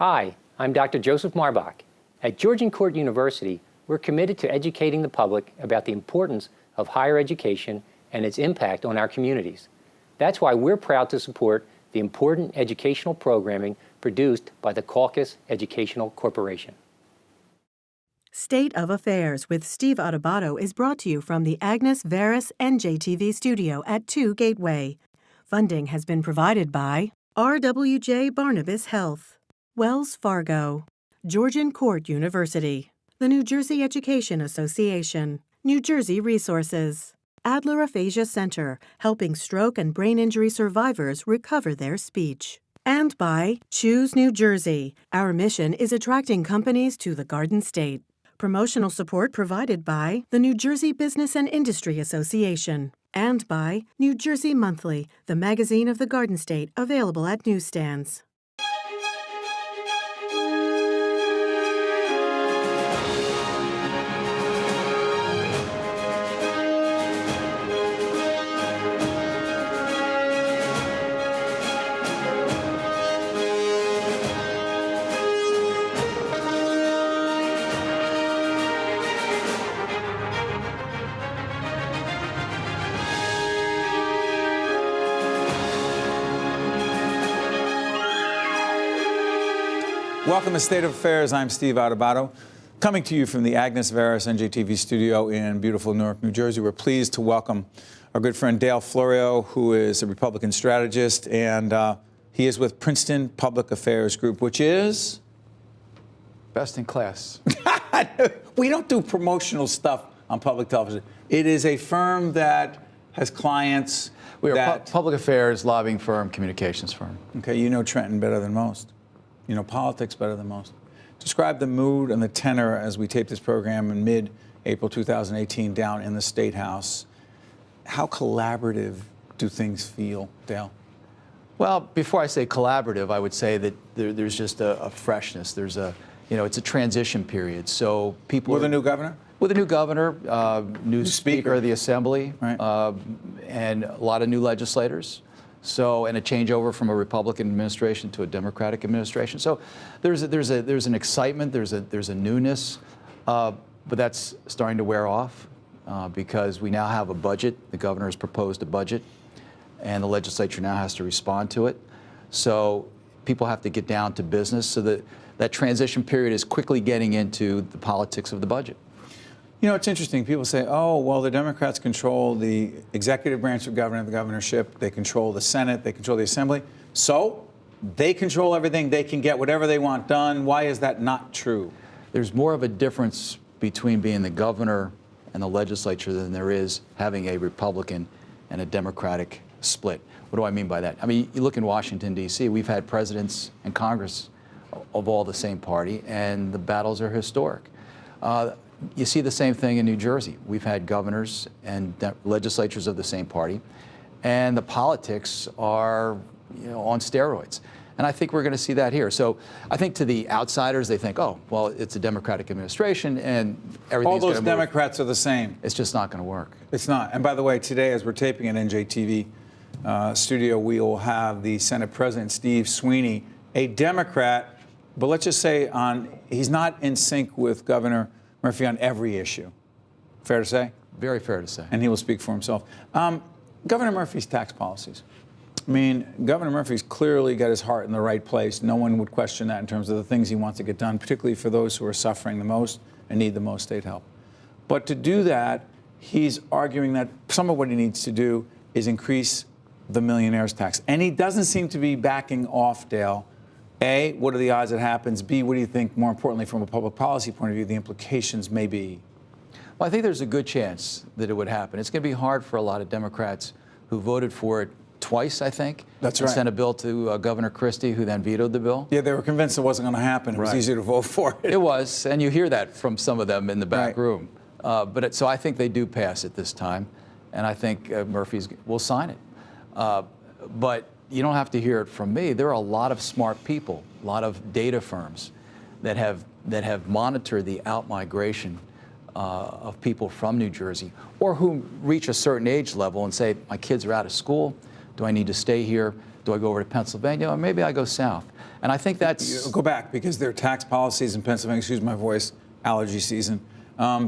Hi, I'm Dr. Joseph Marbach. At Georgian Court University, we're committed to educating the public about the importance of higher education and its impact on our communities. That's why we're proud to support the important educational programming produced by the CAUCUS Educational Corporation. State of Affairs with Steve Adubato is brought to you from the Agnes Veris NJTV studio at 2 Gateway. Funding has been provided by RWJ Barnabas Health, Wells Fargo, Georgian Court University, the New Jersey Education Association, New Jersey Resources, Adler Aphasia Center, helping stroke and brain injury survivors recover their speech. And by Choose New Jersey. Our mission is attracting companies to the Garden State. Promotional support provided by the New Jersey Business and Industry Association. And by New Jersey Monthly, the magazine of the Garden State, available at newsstands. Welcome to State of Affairs. I'm Steve Adubato, coming to you from the Agnes Veris NJTV studio in beautiful Newark, New Jersey. We're pleased to welcome our good friend Dale Florio, who is a Republican strategist, and he is with Princeton Public Affairs Group, which is? Best in class. We don't do promotional stuff on public television. It is a firm that has clients. We are a public affairs, lobbying firm, communications firm. Okay, you know Trenton better than most. You know politics better than most. Describe the mood and the tenor as we tape this program in mid-April 2018 down in the State House. How collaborative do things feel, Dale? Well, before I say collaborative, I would say that there's just a freshness. There's it's a transition period. So people with a new governor? With a new governor, new speaker of the Assembly, right. And a lot of new legislators. So, and a changeover from a Republican administration to a Democratic administration. So, there's an excitement, there's a newness, but that's starting to wear off because we now have a budget. The governor has proposed a budget, and the legislature now has to respond to it. So, people have to get down to business. So that transition period is quickly getting into the politics of the budget. You know, it's interesting. People say, oh, well, the Democrats control the executive branch of government, the governorship. They control the Senate. They control the Assembly. So they control everything. They can get whatever they want done. Why is that not true? There's more of a difference between being the governor and the legislature than there is having a Republican and a Democratic split. What do I mean by that? I mean, you look in Washington, D.C., we've had presidents and Congress of all the same party, and the battles are historic. You see the same thing in New Jersey. We've had governors and legislatures of the same party, and the politics are, on steroids. And I think we're going to see that here. So I think to the outsiders, they think, oh, well, it's a Democratic administration and everything's going to move. All those Democrats are the same. It's just not going to work. It's not. And by the way, today, as we're taping at NJTV studio, we will have the Senate President, Steve Sweeney, a Democrat, but let's just say he's not in sync with Governor Murphy on every issue. Fair to say? Very fair to say. And he will speak for himself. Governor Murphy's tax policies. I mean, Governor Murphy's clearly got his heart in the right place. No one would question that in terms of the things he wants to get done, particularly for those who are suffering the most and need the most state help. But to do that, he's arguing that some of what he needs to do is increase the millionaire's tax. And he doesn't seem to be backing off, Dale. A, what are the odds it happens? B, what do you think, more importantly, from a public policy point of view, the implications may be? Well, I think there's a good chance that it would happen. It's going to be hard for a lot of Democrats who voted for it twice, I think. That's right. Sent a bill to Governor Christie, who then vetoed the bill. Yeah, they were convinced it wasn't going to happen. It was easier to vote for it. It was, and you hear that from some of them in the back room. So I think they do pass it this time, and I think Murphy will sign it. But you don't have to hear it from me. There are a lot of smart people, a lot of data firms that have monitored the outmigration of people from New Jersey, or who reach a certain age level and say, my kids are out of school. Do I need to stay here? Do I go over to Pennsylvania? Or maybe I go south. And I think that's... Go back, because there are tax policies in Pennsylvania, excuse my voice, allergy season.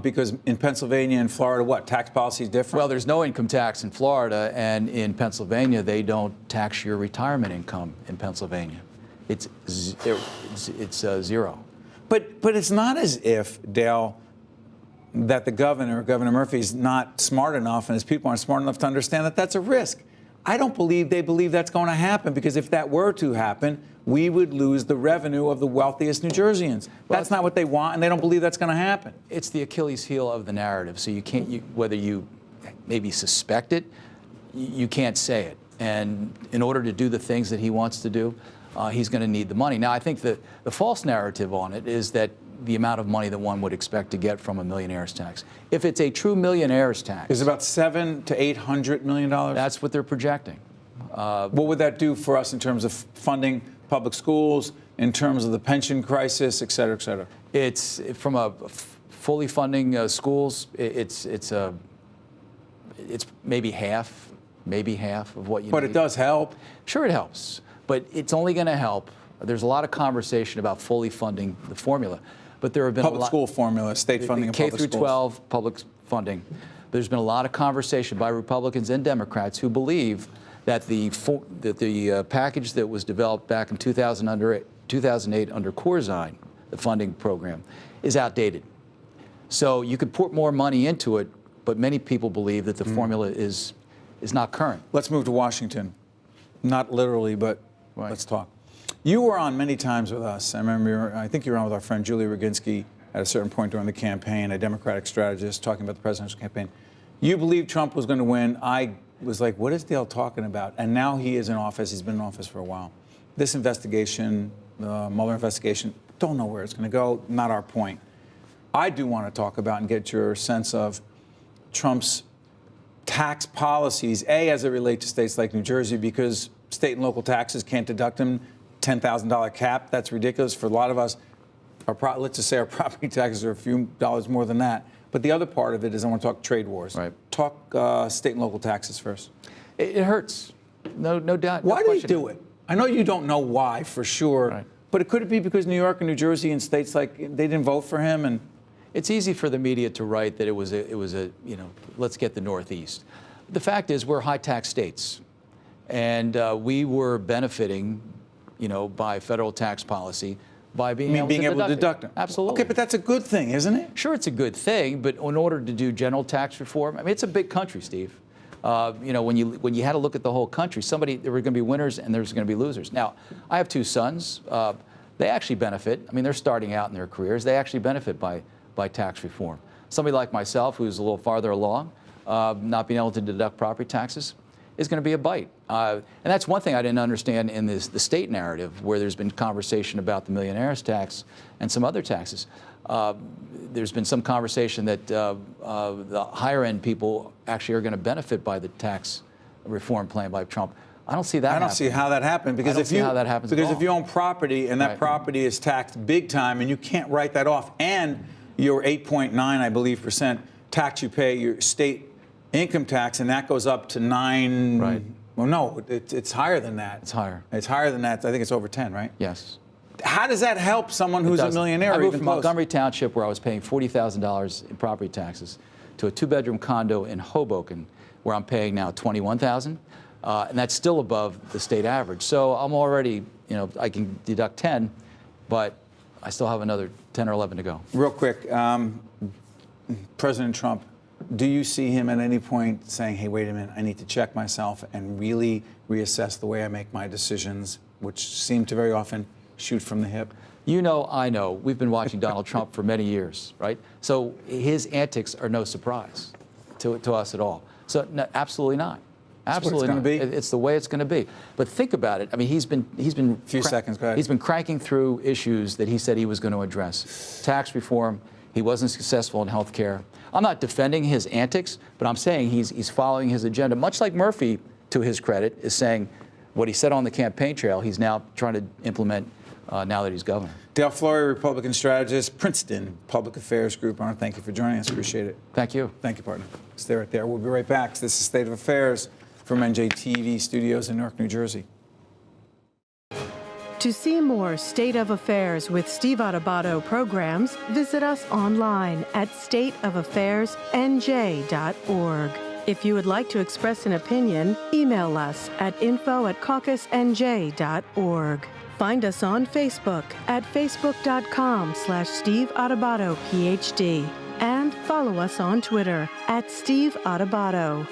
Because in Pennsylvania and Florida, what, tax policy is different? Well, there's no income tax in Florida, and in Pennsylvania, they don't tax your retirement income in Pennsylvania. It's zero. But it's not as if, Dale, that Governor Murphy, is not smart enough, and his people aren't smart enough to understand that that's a risk. I don't believe they believe that's going to happen, because if that were to happen, we would lose the revenue of the wealthiest New Jerseyans. That's not what they want, and they don't believe that's going to happen. It's the Achilles heel of the narrative. So you can't, whether you maybe suspect it, you can't say it. And in order to do the things that he wants to do, he's going to need the money. Now, I think the false narrative on it is that the amount of money that one would expect to get from a millionaire's tax. If it's a true millionaire's tax, is about $700 to $800 million. That's what they're projecting. What would that do for us in terms of funding public schools, in terms of the pension crisis, et cetera, et cetera? It's from a fully funding schools. It's maybe half of what you need. But it does help. Sure, it helps, but it's only going to help. There's a lot of conversation about fully funding the formula, but there have been public school formula, state funding of K public through schools. 12 public funding. There's been a lot of conversation by Republicans and Democrats who believe that the package that was developed back in 2008 under Corzine, the funding program, is outdated. So you could put more money into it, but many people believe that the formula is not current. Let's move to Washington. Not literally, but Right. Let's talk. You were on many times with us. I remember, I think you were on with our friend Julie Roginski at a certain point during the campaign, a Democratic strategist, talking about the presidential campaign. You believed Trump was going to win. I was like, what is Dale talking about? And now he is in office. He's been in office for a while. This investigation, the Mueller investigation, don't know where it's going to go. Not our point. I do want to talk about and get your sense of Trump's tax policies, A, as it relates to states like New Jersey, because state and local taxes can't deduct them. $10,000 cap, that's ridiculous for a lot of us. Let's just say our property taxes are a few dollars more than that. But the other part of it is I want to talk trade wars. Right. Talk state and local taxes first. It hurts, no doubt. Why do you do it? I know you don't know why for sure, right. But could it be because New York and New Jersey and states like they didn't vote for him? And it's easy for the media to write that it was a let's get the Northeast. The fact is we're high tax states, and we were benefiting, by federal tax policy by being able to deduct them. Absolutely. Okay, but that's a good thing, isn't it? Sure, it's a good thing, but in order to do general tax reform, I mean, it's a big country, Steve. When you had to look at the whole country, there were going to be winners and there's going to be losers. Now, I have two sons. They actually benefit. I mean, they're starting out in their careers. They actually benefit by tax reform. Somebody like myself, who's a little farther along, not being able to deduct property taxes, is going to be a bite. And that's one thing I didn't understand in the state narrative, where there's been conversation about the millionaire's tax and some other taxes. There's been some conversation that the higher-end people actually are going to benefit by the tax reform plan by Trump. I don't see that happening. I don't see how that happened, because if you own property and that Right. property is taxed big time and you can't write that off, and your 8.9, I believe, % tax you pay, your state income tax, and that goes up to 9. Right. Well, no, it's higher than that. It's higher. It's higher than that. I think it's over 10, right? Yes. How does that help someone who's a millionaire? I or moved even from close? Montgomery Township, where I was paying $40,000 in property taxes, to a two-bedroom condo in Hoboken, where I'm paying now $21,000, and that's still above the state average. So I'm already, I can deduct 10, but I still have another 10 or 11 to go. Real quick, President Trump, do you see him at any point saying, hey, wait a minute, I need to check myself and really reassess the way I make my decisions, which seem to very often shoot from the hip? I know. We've been watching Donald Trump for many years, right? So his antics are no surprise to us at all. So no, absolutely not. Absolutely not. It's the way it's going to be. But think about it. I mean, he's been few seconds. Go ahead. He's been cranking through issues that he said he was going to address. Tax reform. He wasn't successful in health care. I'm not defending his antics, but I'm saying he's following his agenda, much like Murphy, to his credit, is saying what he said on the campaign trail, he's now trying to implement now that he's governor. Dale Florio, Republican strategist, Princeton Public Affairs Group. I want to thank you for joining us. Appreciate it. Thank you. Thank you, partner. Stay right there. We'll be right back. This is State of Affairs from NJTV Studios in Newark, New Jersey. To see more State of Affairs with Steve Adubato programs, visit us online at stateofaffairsnj.org. If you would like to express an opinion, email us at info@caucusnj.org. Find us on Facebook at facebook.com/Steve Adubato, PhD. And follow us on Twitter at Steve Adubato.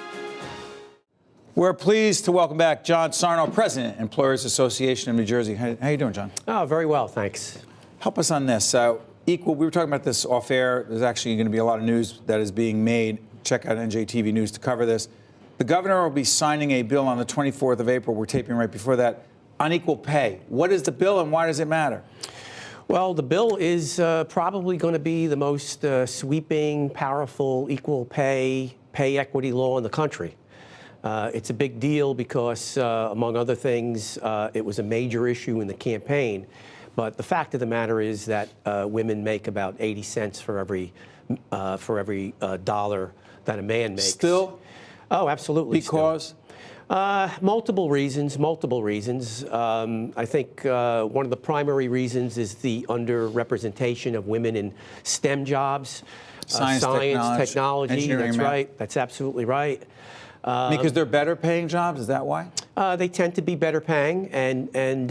We're pleased to welcome back John Sarno, President, Employers Association of New Jersey. How you doing, John? Oh, very well, thanks. Help us on this. We were talking about this off air. There's actually going to be a lot of news that is being made. Check out NJTV News to cover this. The governor will be signing a bill on the 24th of April. We're taping right before that, on equal pay. What is the bill and why does it matter? Well, the bill is probably going to be the most sweeping, powerful equal pay equity law in the country. It's a big deal because, among other things, it was a major issue in the campaign. But the fact of the matter is that women make about 80 cents for every dollar that a man makes. Still? Oh, absolutely. Because? Multiple reasons. I think one of the primary reasons is the underrepresentation of women in STEM jobs. Science, technology. engineering, That's math. right. That's absolutely right. Because they're better paying jobs? Is that why? They tend to be better paying, and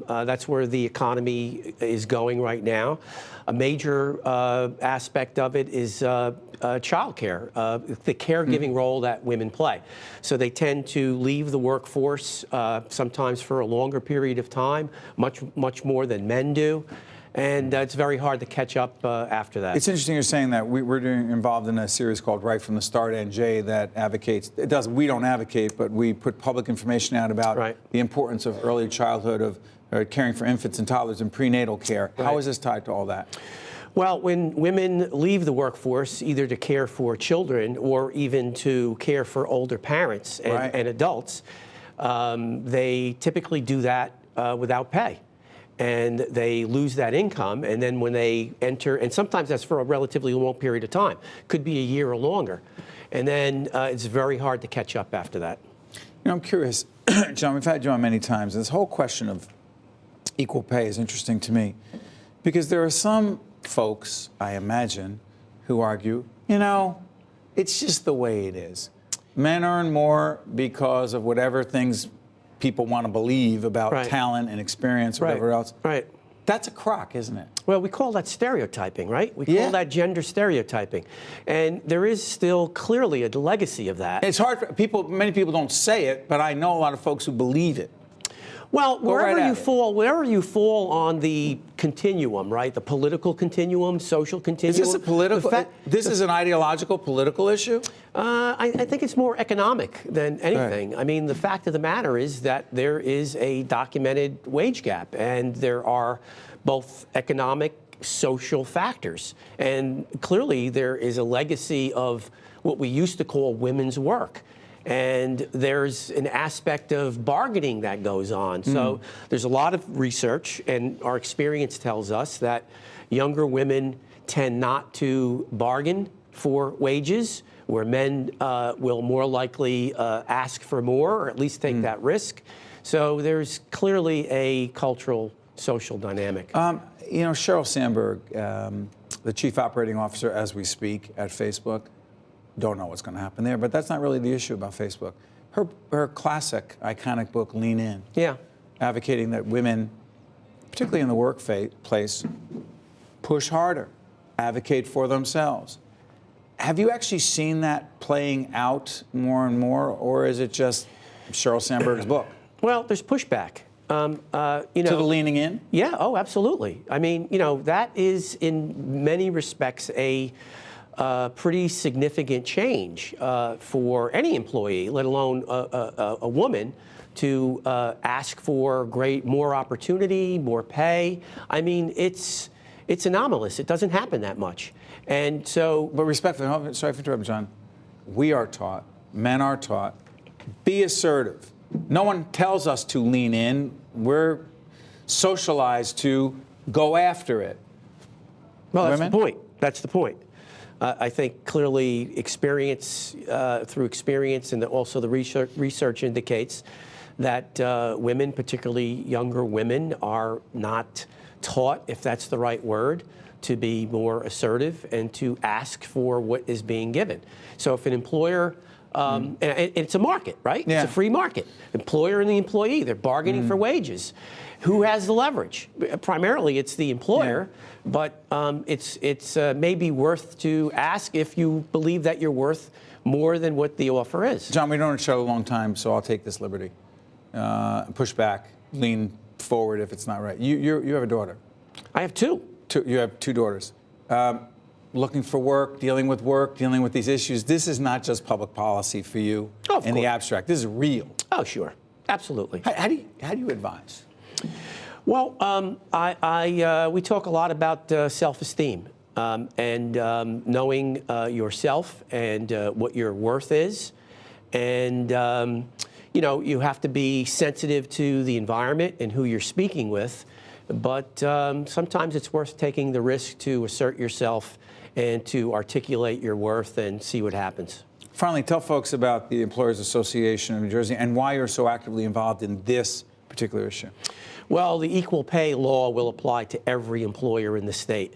that's where the economy is going right now. A major aspect of it is childcare, the caregiving role that women play. So they tend to leave the workforce sometimes for a longer period of time, much more than men do. And it's very hard to catch up after that. It's interesting you're saying that. We're involved in a series called Right from the Start NJ that advocates, we don't advocate, but we put public information out about the importance of early childhood, of caring for infants and toddlers and prenatal care. Right. How is this tied to all that? Well, when women leave the workforce, either to care for children or even to care for older parents and adults, they typically do that without pay. And they lose that income, and then when they enter, and sometimes that's for a relatively long period of time, could be a year or longer, and then it's very hard to catch up after that. You know, I'm curious, John, we've had you on many times. This whole question of equal pay is interesting to me because there are some folks, I imagine, who argue, you know, it's just the way it is. Men earn more because of whatever things people want to believe about talent and experience or whatever else. Right. That's a crock, isn't it? Well, we call that stereotyping, right? We call that gender stereotyping. And there is still clearly a legacy of that. It's hard for people, many people don't say it, but I know a lot of folks who believe it. Well, wherever you fall on the continuum, right? The political continuum, social continuum. Is this a political? This is an ideological political issue? I think it's more economic than anything. Right. I mean, the fact of the matter is that there is a documented wage gap, and there are both economic, social factors, and clearly there is a legacy of what we used to call women's work. And there's an aspect of bargaining that goes on. So there's a lot of research, and our experience tells us that younger women tend not to bargain for wages, where men will more likely ask for more, or at least take that risk. So there's clearly a cultural, social dynamic. You know, Sheryl Sandberg, the chief operating officer as we speak at Facebook, don't know what's going to happen there, but that's not really the issue about Facebook. Her classic, iconic book, Lean In, advocating that women, particularly in the workplace, push harder, advocate for themselves. Have you actually seen that playing out more and more, or is it just Sheryl Sandberg's book? Well, there's pushback. You know, to the leaning in? Yeah, oh, absolutely. I mean, you know, that is in many respects a pretty significant change for any employee, let alone a woman, to ask for more opportunity, more pay. I mean, it's anomalous. It doesn't happen that much. And so... But respectfully, sorry for interrupting, John. We are taught, men are taught, be assertive. No one tells us to lean in. We're socialized to go after it. Well, that's the point. That's the point. I think clearly experience, through experience, and also the research indicates that women, particularly younger women, are not taught, if that's the right word, to be more assertive and to ask for what is being given. So if an employer, and it's a market, right? Yeah. It's a free market. Employer and the employee, they're bargaining for wages. Who has the leverage? Primarily, it's the employer, but it's maybe worth to ask if you believe that you're worth more than what the offer is. John, we don't have to show a long time, so I'll take this liberty. Push back, lean forward if it's not right. You have a daughter. I have two. You have two daughters. Looking for work, dealing with these issues. This is not just public policy for you in the abstract. This is real. Oh, sure. Absolutely. How do you advise? Well, we talk a lot about self-esteem and knowing yourself and what your worth is. And, you know, you have to be sensitive to the environment and who you're speaking with. But sometimes it's worth taking the risk to assert yourself and to articulate your worth and see what happens. Finally, tell folks about the Employers Association of New Jersey and why you're so actively involved in this particular issue. Well, the equal pay law will apply to every employer in the state,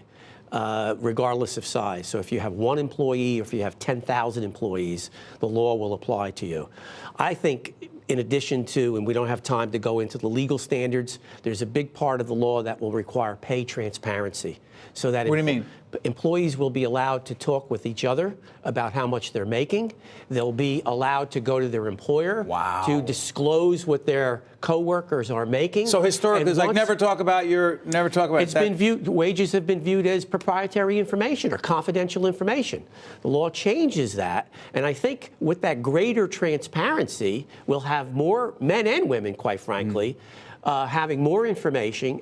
regardless of size. So if you have one employee or if you have 10,000 employees, the law will apply to you. I think in addition to, and we don't have time to go into the legal standards, there's a big part of the law that will require pay transparency. So that what do you mean? Employees will be allowed to talk with each other about how much they're making. They'll be allowed to go to their employer to disclose what their coworkers are making. So historically, it's like never talk about it's been viewed, wages have been viewed as proprietary information or confidential information. The law changes that, and I think with that greater transparency, we'll have more men and women, quite frankly, having more information,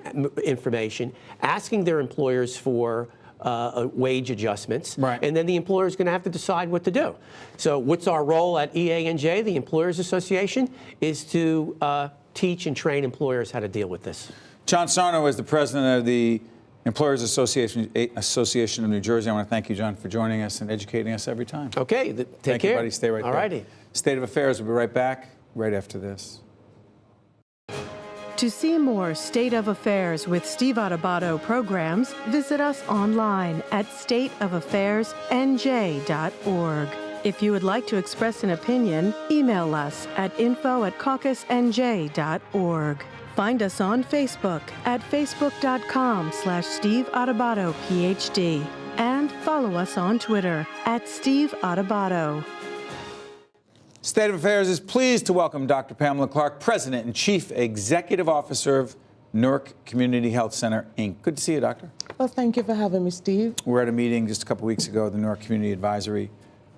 asking their employers for wage adjustments, and then the employer is going to have to decide what to do. So what's our role at EA&J, the Employers Association, is to teach and train employers how to deal with this. John Sarno is the president of the Employers Association of New Jersey. I want to thank you, John, for joining us and educating us every time. Okay, take care. Thank you, buddy. Stay right there. All righty. State of Affairs. We'll be right back right after this. To see more State of Affairs with Steve Adubato programs, visit us online at stateofaffairsnj.org. If you would like to express an opinion, email us at info@caucusnj.org. Find us on Facebook at facebook.com/Steve Adubato, PhD. And follow us on Twitter at Steve Adubato. State of Affairs is pleased to welcome Dr. Pamela Clarke, President and Chief Executive Officer of Newark Community Health Center, Inc. Good to see you, Doctor. Well, thank you for having me, Steve. We were at a meeting just a couple weeks ago, the Newark Community Advisory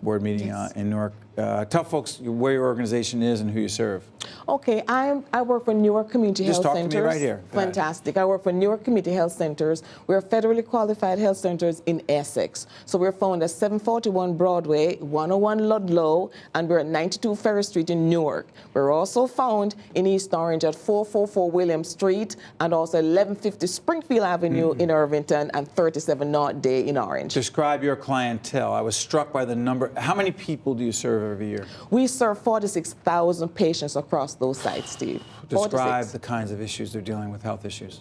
Board meeting in Newark. Tell folks where your organization is and who you serve. Okay, I work for Newark Community Health Centers. Just talk to me right here. Fantastic. I work for Newark Community Health Centers. We're federally qualified health centers in Essex. So we're found at 741 Broadway, 101 Ludlow, and we're at 92 Ferry Street in Newark. We're also found in East Orange at 444 William Street and also 1150 Springfield Avenue in Irvington and 37 North Day in Orange. Describe your clientele. I was struck by the number. How many people do you serve every year? We serve 46,000 patients across those sites, Steve. Describe the kinds of issues they're dealing with, health issues.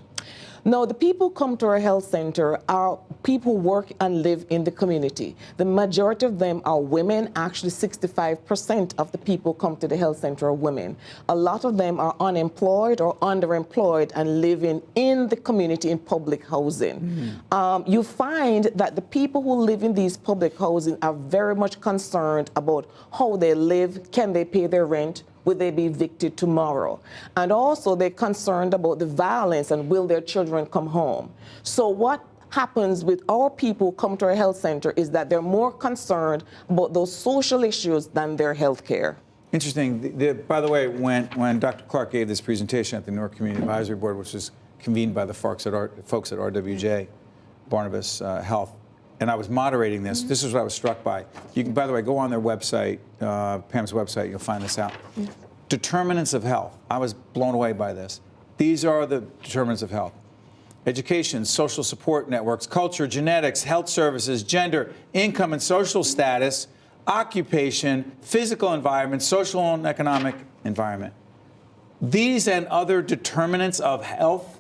No, the people who come to our health center are people who work and live in the community. The majority of them are women. Actually, 65% of the people who come to the health center are women. A lot of them are unemployed or underemployed and living in the community in public housing. You find that the people who live in these public housing are very much concerned about how they live, can they pay their rent, will they be evicted tomorrow? And also they're concerned about the violence and will their children come home? So what happens with our people who come to our health center is that they're more concerned about those social issues than their health care. Interesting. By the way, when Dr. Clarke gave this presentation at the Newark Community Advisory Board, which was convened by the folks at RWJ, Barnabas Health, and I was moderating this. This is what I was struck by. You can, by the way, go on their website, Pam's website, you'll find this out. Determinants of health. I was blown away by this. These are the determinants of health. Education, social support networks, culture, genetics, health services, gender, income and social status, occupation, physical environment, social and economic environment. These and other determinants of health,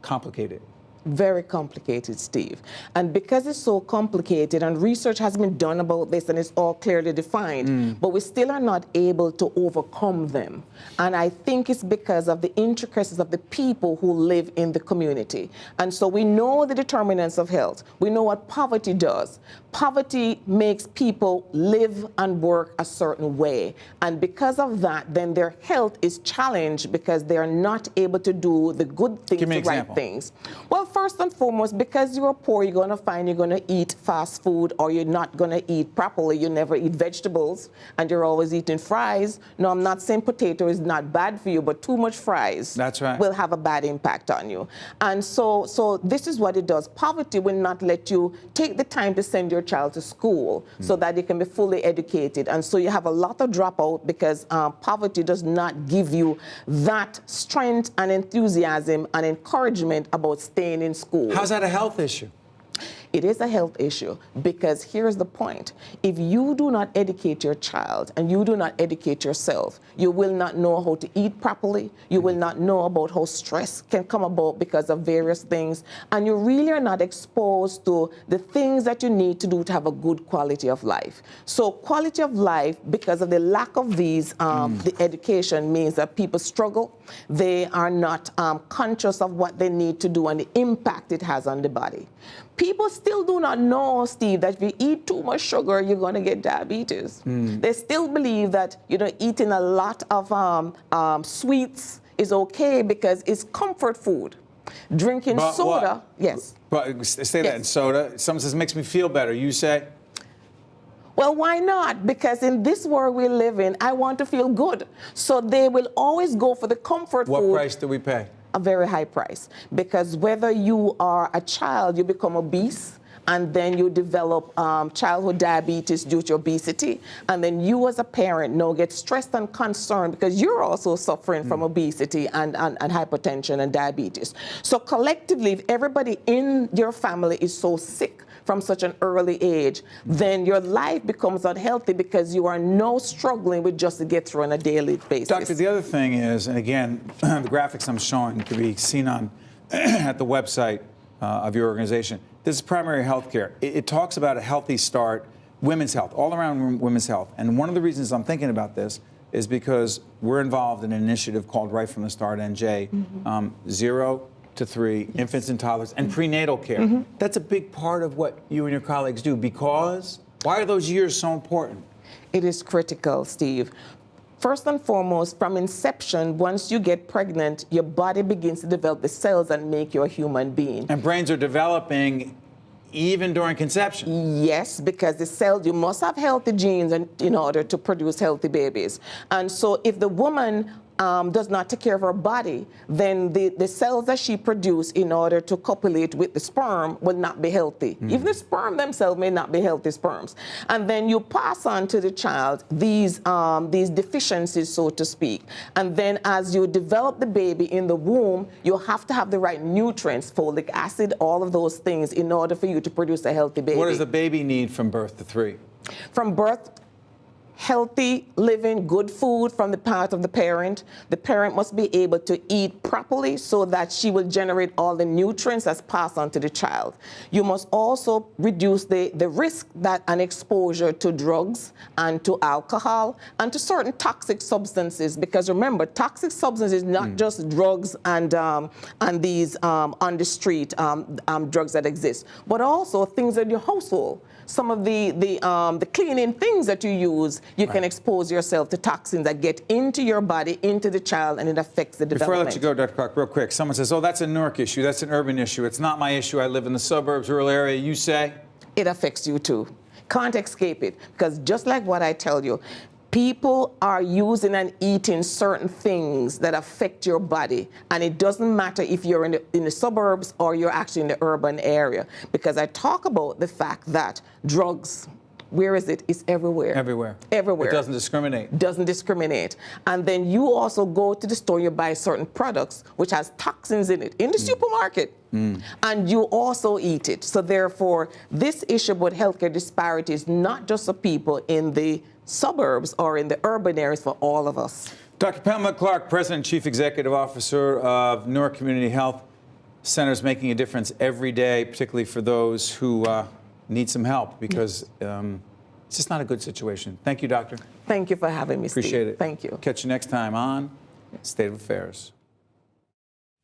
complicated. Very complicated, Steve. And because it's so complicated, and research has been done about this, and it's all clearly defined, but we still are not able to overcome them. And I think it's because of the intricacies of the people who live in the community. And so we know the determinants of health. We know what poverty does. Poverty makes people live and work a certain way. And because of that, then their health is challenged because they are not able to do the good things, Give me the an right example. things. Well, first and foremost, because you're poor, you're going to find you're going to eat fast food, or you're not going to eat properly. You never eat vegetables, and you're always eating fries. No, I'm not saying potato is not bad for you, but too much fries That's right. will have a bad impact on you. And so this is what it does. Poverty will not let you take the time to send your child to school so that they can be fully educated. And so you have a lot of dropout because poverty does not give you that strength and enthusiasm and encouragement about staying in school. How's that a health issue? It is a health issue because here's the point. If you do not educate your child and you do not educate yourself, you will not know how to eat properly. You will not know about how stress can come about because of various things. And you really are not exposed to the things that you need to do to have a good quality of life. So quality of life, because of the lack of these, the education means that people struggle. They are not conscious of what they need to do and the impact it has on the body. People still do not know, Steve, that if you eat too much sugar, you're going to get diabetes. They still believe that, eating a lot of sweets is okay because it's comfort food. Drinking But soda, what? yes. But say that Yes. in soda. Someone says, makes me feel better. You say? Well, why not? Because in this world we live in, I want to feel good. So they will always go for the comfort What food. price do we pay? A very high price. Because whether you are a child, you become obese, and then you develop childhood diabetes due to obesity, and then you as a parent now get stressed and concerned because you're also suffering from obesity and hypertension and diabetes. So collectively, if everybody in your family is so sick from such an early age, then your life becomes unhealthy because you are now struggling with just to get through on a daily basis. Doctor, the other thing is, and again, the graphics I'm showing can be seen on at the website of your organization. This is primary health care. It talks about a healthy start, women's health, all around women's health. And one of the reasons I'm thinking about this is because we're involved in an initiative called Right from the Start, NJ, 0 to 3, infants and toddlers, and prenatal care. That's a big part of what you and your colleagues do because why are those years so important? It is critical, Steve. First and foremost, from inception, once you get pregnant, your body begins to develop the cells that make you a human being. And brains are developing even during conception. Yes, because the cells, you must have healthy genes in order to produce healthy babies. And so if the woman does not take care of her body, then the cells that she produces in order to copulate with the sperm will not be healthy. Even the sperm themselves may not be healthy sperms. And then you pass on to the child these deficiencies, so to speak. And then as you develop the baby in the womb, you have to have the right nutrients, folic acid, all of those things in order for you to produce a healthy baby. What does the baby need from birth to 3? From birth, healthy living, good food from the part of the parent. The parent must be able to eat properly so that she will generate all the nutrients that's passed on to the child. You must also reduce the risk that an exposure to drugs and to alcohol and to certain toxic substances, because remember, toxic substances is not just drugs and these on the street drugs that exist, but also things in your household. Some of the cleaning things that you use, you can expose yourself to toxins that get into your body, into the child, and it affects the Before I development. let you go, Dr. Clarke, real quick, someone says, oh, that's a Newark issue, that's an urban issue. It's not my issue. I live in the suburbs, rural area. You say? It affects you too. Can't escape it, because just like what I tell you, people are using and eating certain things that affect your body, and it doesn't matter if you're in the suburbs or you're actually in the urban area, because I talk about the fact that drugs, where is it? It's everywhere. Everywhere. Everywhere. It doesn't discriminate. Doesn't discriminate. And then you also go to the store, you buy certain products which has toxins in it in the supermarket, and you also eat it. So therefore, this issue about healthcare disparities, not just for people in the suburbs or in the urban areas, for all of us. Dr. Pamela Clarke, President and Chief Executive Officer of Newark Community Health Center, is making a difference every day, particularly for those who need some help, because it's just not a good situation. Thank you, Doctor. Thank you for having me, Appreciate Steve. it. Thank you. Catch you next time on State of Affairs.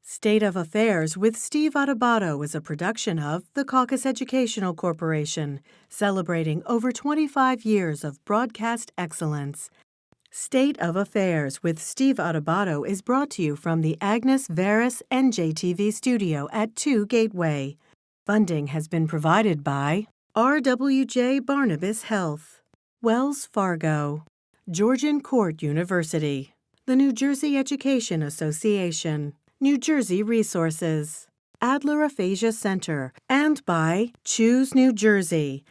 State of Affairs with Steve Adubato is a production of the CAUCUS Educational Corporation, celebrating over 25 years of broadcast excellence. State of Affairs with Steve Adubato is brought to you from the Agnes Varus NJTV studio at 2 Gateway. Funding has been provided by RWJ Barnabas Health, Wells Fargo, Georgian Court University, the New Jersey Education Association, New Jersey Resources, Adler Aphasia Center, and by Choose New Jersey.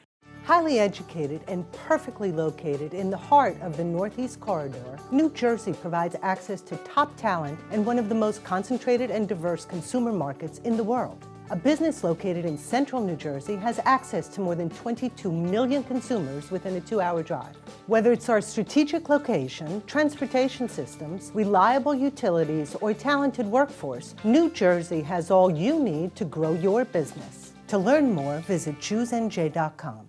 Highly educated and perfectly located in the heart of the Northeast Corridor, New Jersey provides access to top talent and one of the most concentrated and diverse consumer markets in the world. A business located in central New Jersey has access to more than 22 million consumers within a 2-hour drive. Whether it's our strategic location, transportation systems, reliable utilities, or talented workforce, New Jersey has all you need to grow your business. To learn more, visit choosenj.com.